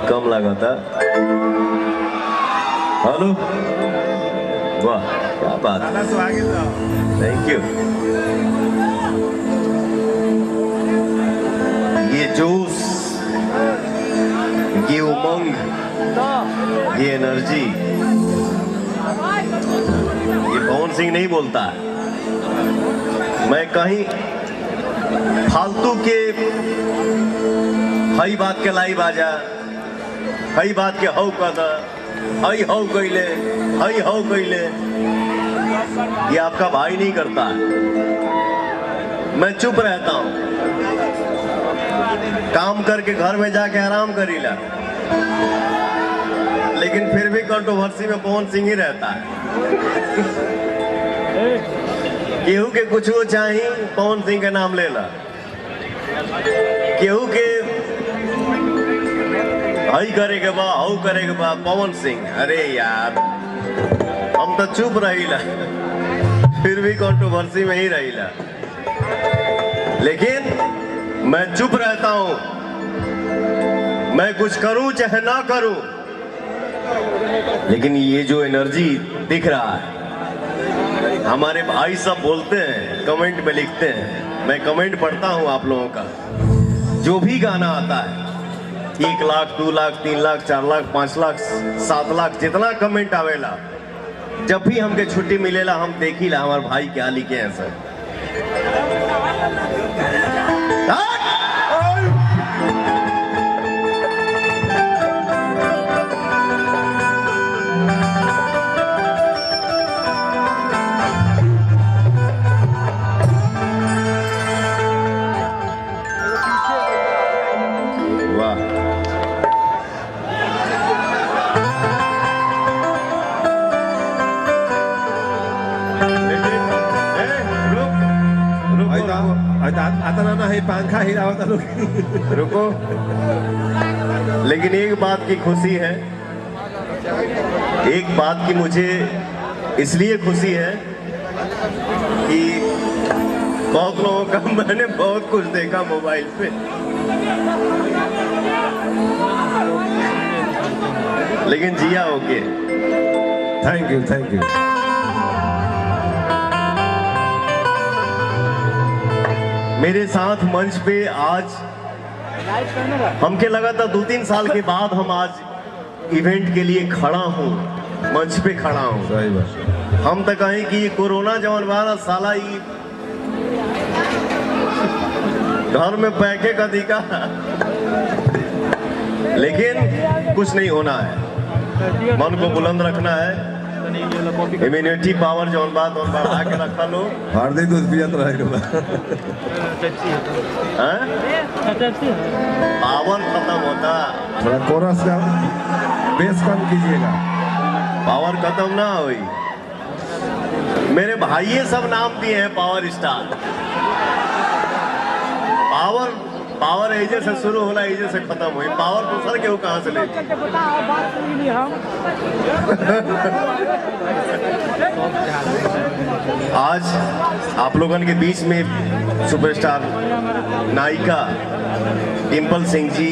कम लगा था। हेलो, वाह क्या बात है, थैंक यू। ये जोश, ये उमंग, ये एनर्जी, ये पवन सिंह नहीं बोलता है। मैं कहीं फालतू के हई बात के लाई बाजा, हई बात के हौ कदा, हई हौ कैले, हई हौ कैले, ये आपका भाई नहीं करता है। मैं चुप रहता हूं, काम करके घर में जाके आराम करीला, लेकिन फिर भी कंट्रोवर्सी में पवन सिंह ही रहता है। केहू के कुछ हो चाहिए पवन सिंह के नाम ले ला, केहू के हई करे के बा, हऊ करे के बा, पवन सिंह। अरे यार, हम तो चुप रहीला, फिर भी कंट्रोवर्सी में ही रहीला, लेकिन मैं चुप रहता हूं। मैं कुछ करूं चाहे ना करूं, लेकिन ये जो एनर्जी दिख रहा है, हमारे भाई सब बोलते हैं, कमेंट में लिखते हैं, मैं कमेंट पढ़ता हूं आप लोगों का। जो भी गाना आता है, 1 लाख, 2 लाख, 3 लाख, 4 लाख, 5 लाख, 7 लाख, जितना कमेंट आवेला, जब भी हमके छुट्टी मिलेला हम देखीला हमारे भाई क्या लिखे हैं सर। आता ना है पंखा हिलावता लोग। रुको, लेकिन एक बात की खुशी है, एक बात की मुझे इसलिए खुशी है कि बहुत लोगों का मैंने बहुत कुछ देखा मोबाइल पे, लेकिन Jiya okay. Thank you, thank you. मेरे साथ मंच पे आज हमके लगा था 2-3 साल के बाद हम आज इवेंट के लिए खड़ा हूँ, मंच पे खड़ा हूँ। सही बात। हम तो कहें कि ये कोरोना जवन बारा साला ये घर में बैठे का दिखा, लेकिन कुछ नहीं होना है, मन को बुलंद रखना है, इम्यूनिटी पावर जौन बात और बढ़ा के रखा लो। हार्दिक दूध पियत रहेगा। पावर खत्म होता, थोड़ा कोरस का बेस कम कीजिएगा, पावर खत्म ना हुई। मेरे भाई सब नाम दिए हैं पावर स्टार। पावर पावर एजे से शुरू होला, एजे से खत्म हुई। पावर दूसर के वो कहाँ से ले? आज आप लोगों के बीच में सुपरस्टार नायिका डिम्पल सिंह जी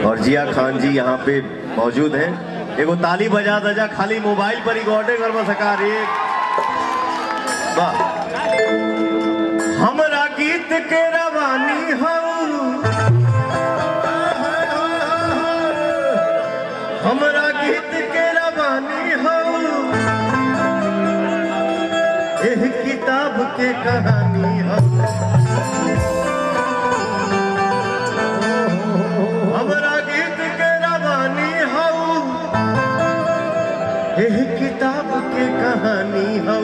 और जिया खान जी यहाँ पे मौजूद हैं। एगो ताली बजा दजा, खाली मोबाइल पर रिकॉर्डिंग कर सका रे। वाह, हमरा गीत के रवानी हो, हमरा गीत के रवानी हो, एह किताब के कहानी हो, हमरा गीत के रवानी हो, एह किताब के कहानी हो।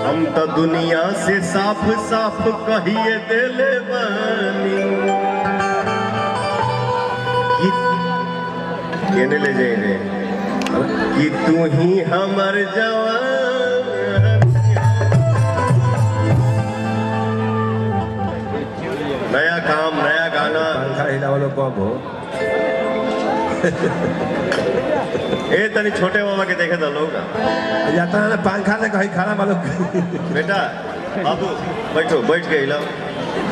हम तो दुनिया से साफ साफ कहिए दिले बानी कि ले जाए रे कि तू ही हमर जवान। नया काम, नया गाना। पंखा हिलावा लोग कब हो? ए तनी छोटे बाबा के देखे तो लोग जाता है ना पंखा से कहीं खाना मालूम। बेटा बाबू बैठो, बैठ के हिलाओ।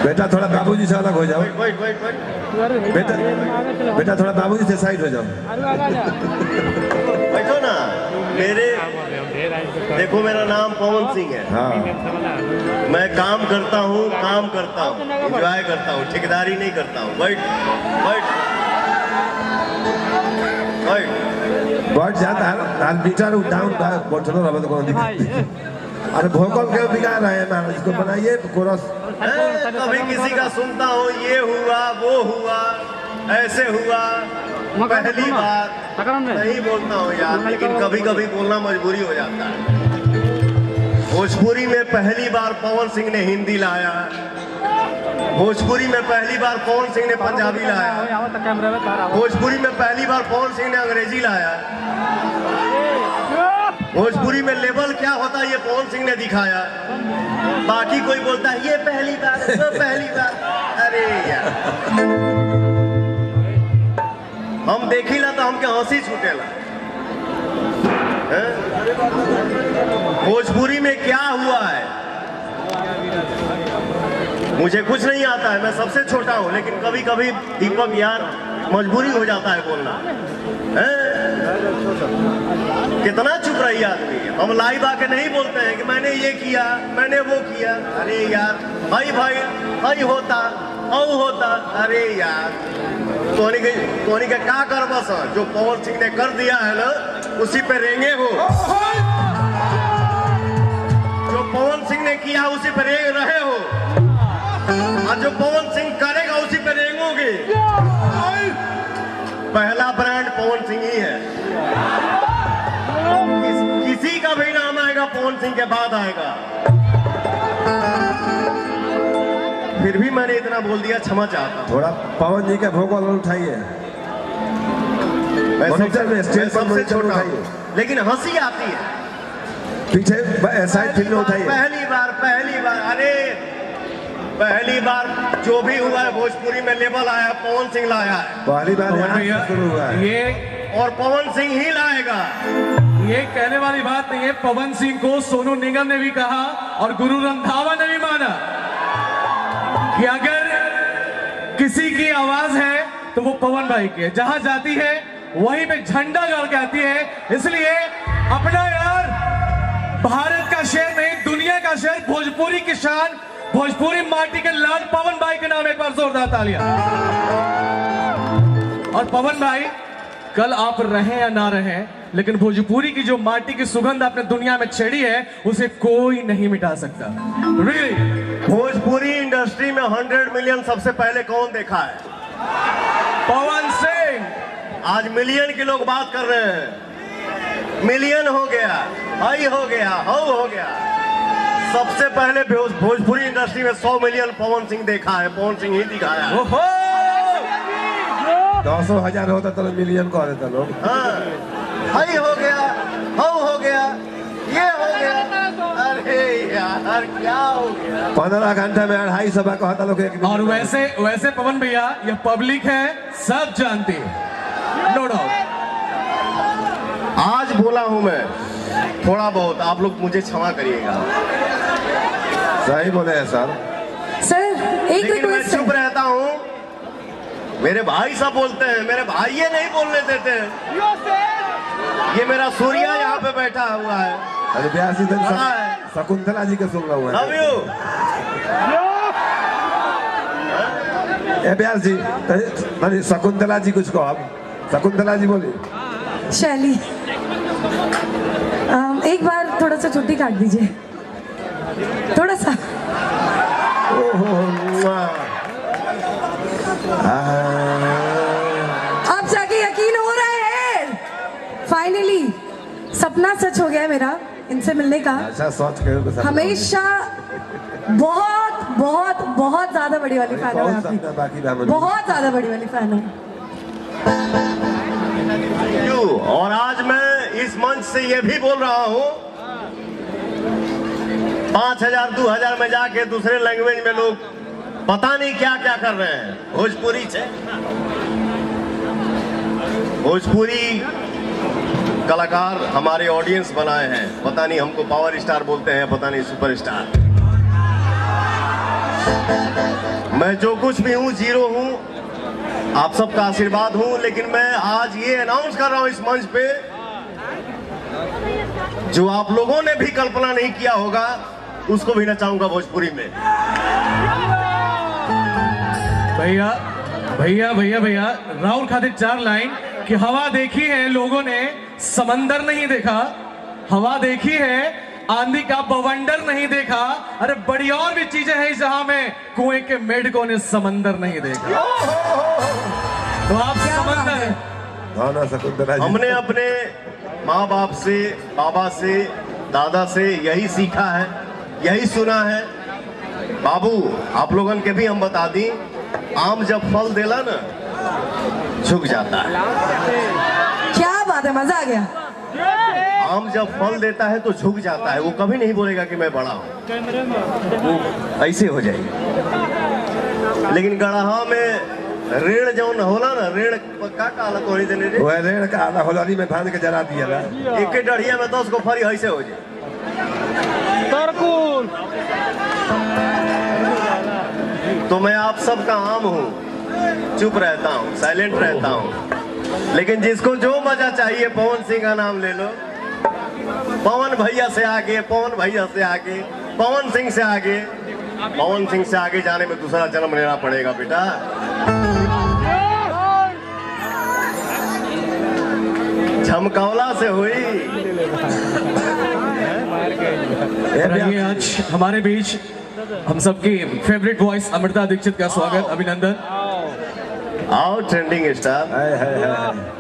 बेटा थोड़ा बाबूजी से अलग हो जाओ। वेट वेट वेट, बेटा थोड़ा बाबूजी से साइड हो जाओ। बैठो ना। मेरे देखो, मेरा नाम पवन सिंह है। हाँ, मैं काम करता हूँ, एंजॉय करता हूँ, ठेकेदारी नहीं करता हूँ। बैठ बैठ बैठ। बढ़ जाता है मीटर डाउन बोटलो रहा तो कौन दिक्कत। अरे भोकल क्यों बिगा रहे हैं महाराज, इसको बनाइए कोरस। कभी किसी का सुनता हूँ, ये हुआ वो हुआ ऐसे हुआ, पहली बार नहीं बोलता हूँ यार, लेकिन कभी कभी बोलना मजबूरी हो जाता है। भोजपुरी में पहली बार पवन सिंह ने हिंदी लाया, भोजपुरी में पहली बार पवन सिंह ने पंजाबी लाया, भोजपुरी में पहली बार पवन सिंह ने अंग्रेजी लाया, भोजपुरी में लेवल क्या होता है ये पवन सिंह ने दिखाया। बाकी कोई बोलता है ये पहली बार, वो पहली बार। अरे यार, हम देखिला तो हमके हंसी छूटेला। भोजपुरी में क्या हुआ है मुझे कुछ नहीं आता है, मैं सबसे छोटा हूं, लेकिन कभी कभी दीपक यार मजबूरी हो जाता है बोलना। कितना चुप रही आदमी। हम लाइव आके नहीं बोलते हैं कि मैंने ये किया, मैंने वो किया। अरे यार, भाई भाई भाई होता औ होता। अरे यार, तोनी के का कर बस, जो पवन सिंह ने कर दिया है ना उसी पे रेंगे हो। जो पवन सिंह ने किया उसी पे रेंग रहे हो, और जो पवन सिंह करेगा उसी पे रेंगोगे। पहला ब्रांड पवन सिंह ही है। किसी का भी नाम आएगा पवन सिंह के बाद आएगा। फिर भी मैंने इतना बोल दिया, क्षमा चाहता हूं। थोड़ा पवन जी के भोकल उठाइए। मैं सबसे छोटा हूं, लेकिन हंसी आती है। पीछे साइड फिल्म उठाइए। पहली बार अरे पहली बार जो भी हुआ है भोजपुरी में लेवल आया, पवन सिंह लाया है। पहली बार यहाँ से शुरू हुआ है ये, और पवन सिंह ही लाएगा। ये कहने वाली बात नहीं है। पवन सिंह को सोनू निगम ने भी कहा और गुरु रंधावा ने भी माना कि अगर किसी की आवाज है तो वो पवन भाई की है। जहां जाती है वहीं पे झंडा गाड़ के आती है। इसलिए अपना यार, भारत का शहर नहीं दुनिया का शहर, भोजपुरी की शान, भोजपुरी माटी के लाल पवन भाई के नाम एक बार जोरदार तालियां। और पवन भाई, कल आप रहें या ना रहें, लेकिन भोजपुरी की जो माटी की सुगंध आपने दुनिया में छेड़ी है उसे कोई नहीं मिटा सकता। Really? भोजपुरी इंडस्ट्री में 100 मिलियन सबसे पहले कौन देखा है? पवन सिंह। आज मिलियन के लोग बात कर रहे हैं। मिलियन हो गया, हाई हो गया, हाउ हो गया। सबसे पहले भोजपुरी इंडस्ट्री में 100 मिलियन पवन सिंह देखा है, पवन सिंह ही दिखाया है। ओहो, 200,000 होता तो मिलियन को देता लोग। हाँ, हाई हो गया, हाउ हो गया, ये हो गया। अरे यार, क्या हो गया। 15 घंटे में 250 सभा को हता लोग। और वैसे पवन भैया, ये पब्लिक है, सब जानती है, नो डाउट। आज बोला हूं मैं थोड़ा बहुत, आप लोग मुझे क्षमा करिएगा। सही बोले हैं सर। सर एक लेकिन मैं रिक्वेस्ट चुप है। रहता हूं। मेरे भाई सब बोलते हैं, मेरे भाई ये नहीं बोलने देते हैं। ये मेरा सूर्या यहाँ पे बैठा हुआ है। अरे ब्यास इधर पता है। शकुंतला जी के सुन रहा हूँ। Love you. ए ब्यास जी, अरे शकुंतला जी कुछ कहो आप। शकुंतला जी बोलिए। शैली, एक बार थोड़ा सा छुट्टी काट दीजिए, थोड़ा सा। आप जाके यकीन हो रहा है, फाइनली सपना सच हो गया है मेरा इनसे मिलने का। अच्छा सोच के हमेशा बहुत बहुत बहुत ज्यादा बड़ी वाली फैन हूँ मैं आपकी, बहुत ज्यादा बड़ी वाली फैन हूँ। और आज मैं इस मंच से ये भी बोल रहा हूँ, 5,000 2,000 में जाके दूसरे लैंग्वेज में लोग पता नहीं क्या क्या कर रहे हैं। भोजपुरी से, भोजपुरी कलाकार हमारे ऑडियंस बनाए हैं। पता नहीं हमको पावर स्टार बोलते हैं, पता नहीं सुपर स्टार। मैं जो कुछ भी हूँ जीरो हूँ, आप सबका आशीर्वाद हूँ, लेकिन मैं आज ये अनाउंस कर रहा हूँ इस मंच पे, जो आप लोगों ने भी कल्पना नहीं किया होगा उसको भी नचाऊंगा भोजपुरी में। भैया भैया भैया भैया राहुल खातिर 4 लाइन कि हवा देखी है लोगों ने, समंदर नहीं देखा। हवा देखी है, आंधी का बवंडर नहीं देखा। अरे बड़ी और भी चीजें हैं जहां में कुएं के मेढकों ने समंदर नहीं देखा। तो आप समंदर भावना शकुंतला जी। हमने अपने माँ बाप से, बाबा से, दादा से यही सीखा है, यही सुना है। बाबू आप लोगन के भी हम बता दी, आम जब फल देला ना झुक जाता है। क्या बात है, मजा आ गया। आम जब फल देता है तो झुक जाता है, वो कभी नहीं बोलेगा कि मैं बड़ा हूं, वो ऐसे हो जाएगी। लेकिन गड़हा में ऋण जौन होला ना, ऋण का काला तोड़ी देने रे, वह रेड़ का आधा होलारी में बांध के जला दिया ना। एक डढ़िया में 10 को फरी ऐसे हो जाए। तो मैं आप सबका आम हूँ, चुप रहता हूँ, साइलेंट रहता हूँ, लेकिन जिसको जो मजा चाहिए पवन सिंह का नाम ले लो। पवन भैया से आगे, पवन भैया से आगे, पवन सिंह से आगे, पवन सिंह से आगे जाने में दूसरा जन्म लेना पड़ेगा बेटा। झमकौला से हुई। रहिए आज हमारे बीच हम सबकी फेवरेट वॉइस अमृता दीक्षित का स्वागत, अभिनंदन। आओ ट्रेंडिंग स्टार। है